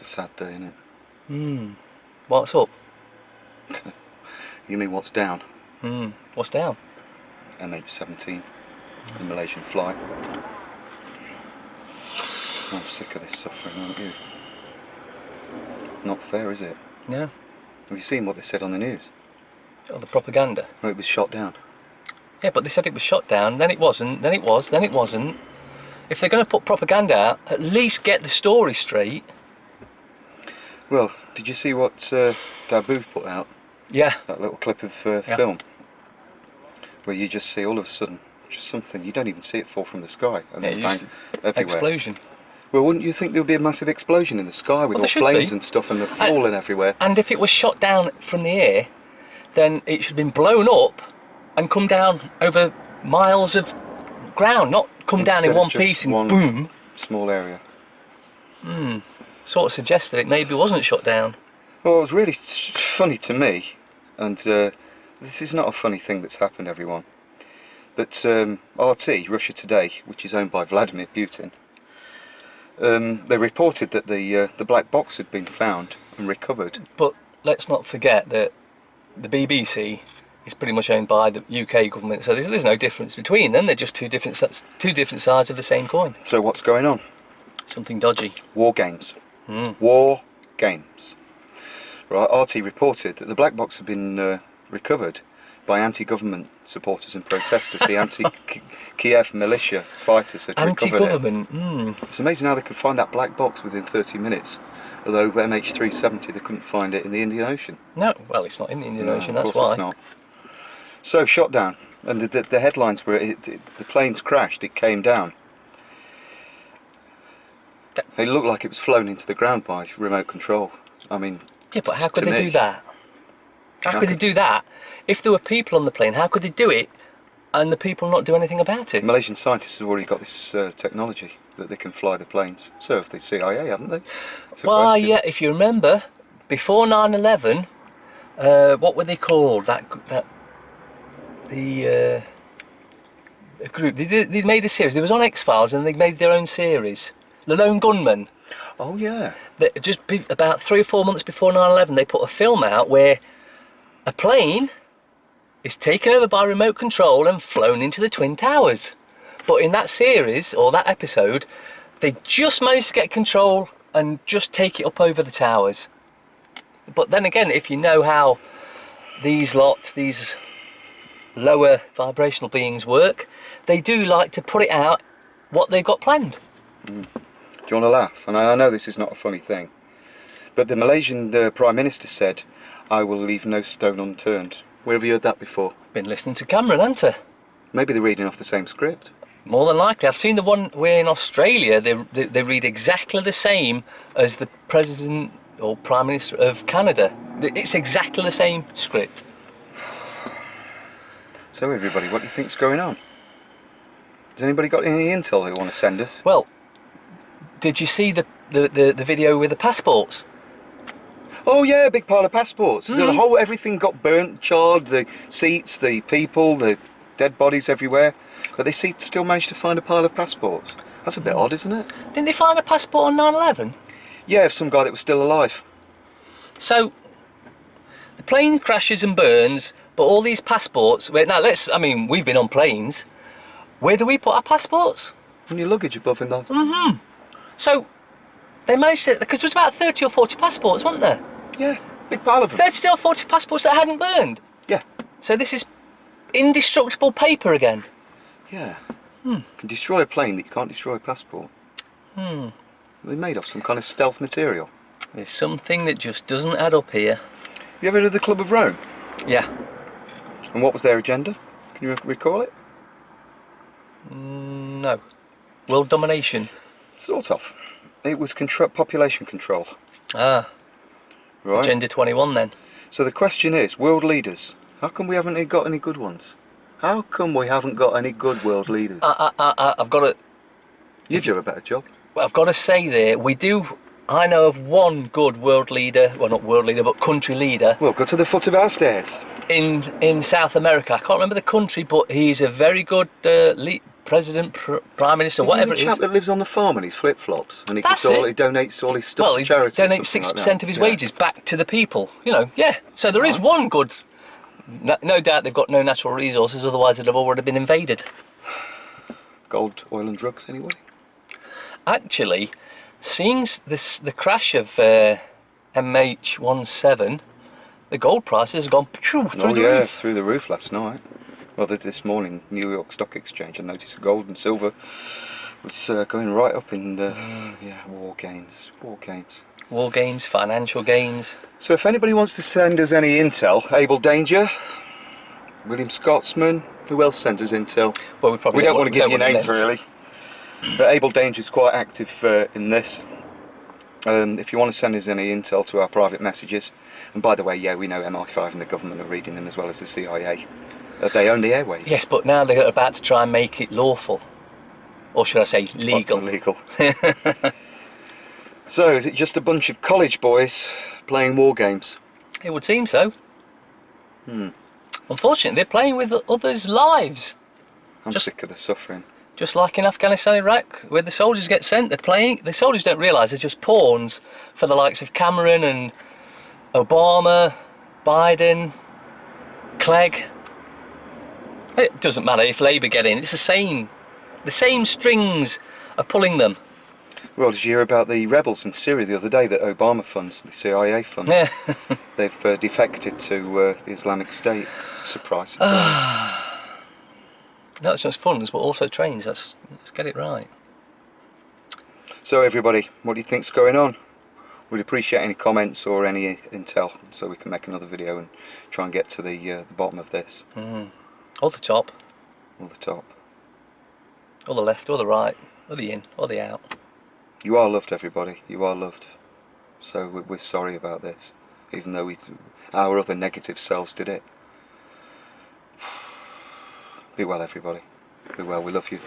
a sad day, isn't it? What's up? You mean what's down? What's down? MH17, the Malaysian flight. I'm sick of this suffering, aren't you? Not fair, is it? Yeah. Have you seen what they said on the news? Oh, the propaganda. Oh, it was shot down. Yeah, but they said it was shot down, then it wasn't, then it was, then it wasn't. If they're going to put propaganda out, at least get the story straight. Well, did you see what Dabu put out? Yeah. That little clip of film, where you just see all of a sudden just something, you don't even see it fall from the sky, and Yeah, it's just everywhere. explosion. Well, wouldn't you think there would be a massive explosion in the sky with all flames and stuff, and they're falling everywhere? And if it was shot down from the air, then it should have been blown up and come down over miles of ground, not come down in one piece and boom. Small area. Sort of suggests that it maybe wasn't shot down. Well, it was really funny to me, and this is not a funny thing that's happened, everyone, that RT, Russia Today, which is owned by Vladimir Putin, they reported that the black box had been found and recovered. But let's not forget that the BBC is pretty much owned by the UK government, so there's no difference between them. They're just two different sides of the same coin. So what's going on? Something dodgy. War games. War games. Right, RT reported that the black box had been recovered by anti-government supporters and protesters. The anti-Kiev militia fighters had recovered it. Anti-government. It's amazing how they could find that black box within 30 minutes. Although MH17, they couldn't find it in the Indian Ocean. No, well, it's not in the Indian Ocean, that's of course why. It's not. So, shot down, and the headlines were, the planes crashed, it came down. It looked like it was flown into the ground by remote control. I mean, yeah, but how could they do that? How could they do that? If there were people on the plane, how could they do it and the people not do anything about it? Malaysian scientists have already got this technology that they can fly the planes. So have the CIA, haven't they? Well, yeah, if you remember, before 9/11, what were they called? The group. They made a series. It was on X-Files, and they made their own series. The Lone Gunman. Oh yeah. About 3 or 4 months before 9/11, they put a film out where a plane is taken over by remote control and flown into the Twin Towers. But in that series, or that episode, they just managed to get control and just take it up over the towers. But then again, if you know how these lower vibrational beings work, they do like to put it out what they've got planned. Do you want to laugh? And I know this is not a funny thing, but the Malaysian Prime Minister said, "I will leave no stone unturned." Where have you heard that before? Been listening to Cameron, haven't I? Maybe they're reading off the same script. More than likely. I've seen the one where in Australia they read exactly the same as the President or Prime Minister of Canada. It's exactly the same script. So everybody, what do you think's going on? Has anybody got any intel they want to send us? Well, did you see the video with the passports? Oh yeah, a big pile of passports. Everything got burnt, charred, the seats, the people, the dead bodies everywhere. But they still managed to find a pile of passports. That's a bit odd, isn't it? Didn't they find a passport on 9/11? Yeah, of some guy that was still alive. So, the plane crashes and burns, but all these passports... we've been on planes. Where do we put our passports? In your luggage above in that. So, they managed to... Because there was about 30 or 40 passports, weren't there? Yeah, big pile of them. 30 or 40 passports that hadn't burned. Yeah. So this is indestructible paper again. Yeah. You can destroy a plane, but you can't destroy a passport. They're made of some kind of stealth material. There's something that just doesn't add up here. You ever heard of the Club of Rome? Yeah. And what was their agenda? Can you recall it? No. World domination. Sort of. It was population control. Ah. Right. Agenda 21 then. So the question is, world leaders, how come we haven't got any good ones? How come we haven't got any good world leaders? I've got to... You do a better job. Well, I've got to say there, we do... I know of one good world leader, well not world leader, but country leader. Well, go to the foot of our stairs. In South America. I can't remember the country, but he's a very good president, prime minister, Isn't he whatever the it chap is. that lives on the farm and his flip flops, and he That's gets all, it. he donates all his stuff Well, to he charity. or donates something 60% like that. of his Yeah. wages back to the people. You know, yeah. So there is Right. one good. No doubt they've got no natural resources, otherwise they'd have already been invaded. Gold, oil, and drugs, anybody? Actually, seeing the crash of MH17, the gold prices have gone through Oh the yeah, roof. through the roof last night. Well, this morning, New York Stock Exchange, I noticed gold and silver was going right up in the war games. War games, financial gains. So if anybody wants to send us any intel, Able Danger, William Scotsman, who else sends us intel? Well, we probably We don't want to give you want names really, but Able Danger's quite active in this. If you want to send us any intel to our private messages, and by the way, yeah, we know MI5 and the government are reading them as well as the CIA. They own the airwaves. Yes, but now they're about to try and make it lawful. Or should I say legal? Illegal. So, is it just a bunch of college boys playing war games? It would seem so. Unfortunately, they're playing with others' lives. I'm sick of the suffering. Just like in Afghanistan, Iraq, where the soldiers get sent, they're playing. The soldiers don't realise they're just pawns for the likes of Cameron and Obama, Biden, Clegg. It doesn't matter if Labour get in. It's the same. The same strings are pulling them. Well, did you hear about the rebels in Syria the other day that Obama funds, the CIA funds? Yeah. They've defected to the Islamic State. Surprise, surprise. Not just funds, but also trains. Let's get it right. So everybody, what do you think's going on? We'd appreciate any comments or any intel, so we can make another video and try and get to the bottom of this. Or the top, Or the top. or the left, or the right, or the in, or the out. You are loved, everybody. You are loved. So we're sorry about this, even though our other negative selves did it. Be well, everybody. Be well. We love you.